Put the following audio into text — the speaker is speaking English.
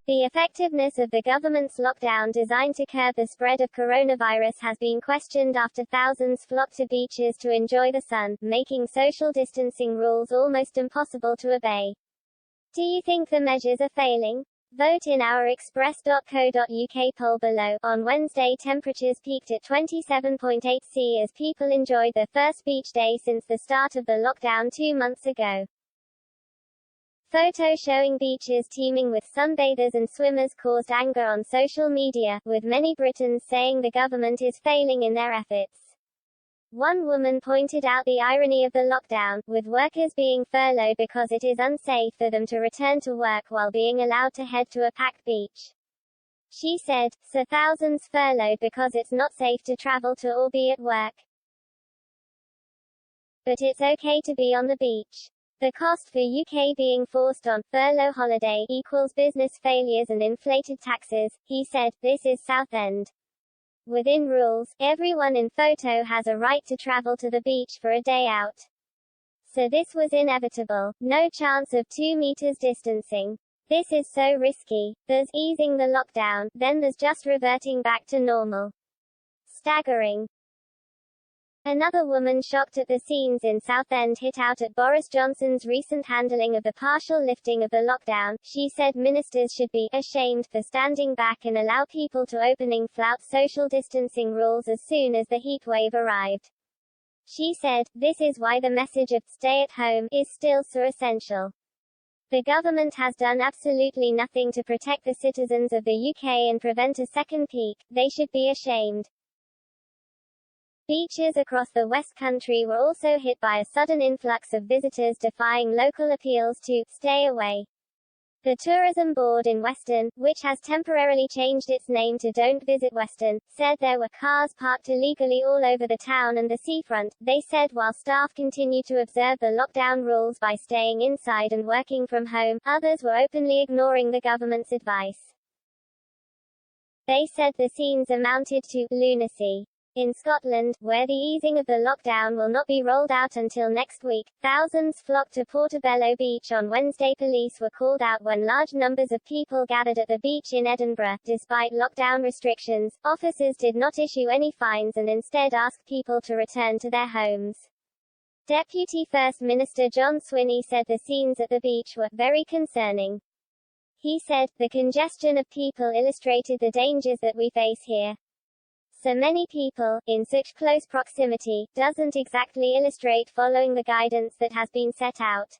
The effectiveness of the government's lockdown designed to curb the spread of coronavirus has been questioned after thousands flocked to beaches to enjoy the sun, making social distancing rules almost impossible to obey. Do you think the measures are failing? Vote in our express.co.uk poll below. On Wednesday, temperatures peaked at 27.8 C as people enjoyed their first beach day since the start of the lockdown 2 months ago. Photo showing beaches teeming with sunbathers and swimmers caused anger on social media, with many Britons saying the government is failing in their efforts. One woman pointed out the irony of the lockdown, with workers being furloughed because it is unsafe for them to return to work while being allowed to head to a packed beach. She said, "So thousands furloughed because it's not safe to travel to or be at work. But it's okay to be on the beach. The cost for UK being forced on furlough holiday equals business failures and inflated taxes," he said. This is Southend. Within rules, everyone in photo has a right to travel to the beach for a day out. So this was inevitable. No chance of 2 meters distancing. This is so risky. There's easing the lockdown, then there's just reverting back to normal. Staggering. Another woman shocked at the scenes in Southend hit out at Boris Johnson's recent handling of the partial lifting of the lockdown. She said ministers should be ashamed for standing back and allow people to flout social distancing rules as soon as the heat wave arrived. She said, "This is why the message of stay at home is still so essential. The government has done absolutely nothing to protect the citizens of the UK and prevent a second peak. They should be ashamed." Beaches across the West Country were also hit by a sudden influx of visitors defying local appeals to stay away. The Tourism Board in Weston, which has temporarily changed its name to Don't Visit Weston, said there were cars parked illegally all over the town and the seafront. They said while staff continued to observe the lockdown rules by staying inside and working from home, others were openly ignoring the government's advice. They said the scenes amounted to lunacy. In Scotland, where the easing of the lockdown will not be rolled out until next week, thousands flocked to Portobello Beach on Wednesday. Police were called out when large numbers of people gathered at the beach in Edinburgh. Despite lockdown restrictions, officers did not issue any fines and instead asked people to return to their homes. Deputy First Minister John Swinney said the scenes at the beach were very concerning. He said, "The congestion of people illustrated the dangers that we face here. So many people, in such close proximity, doesn't exactly illustrate following the guidance that has been set out."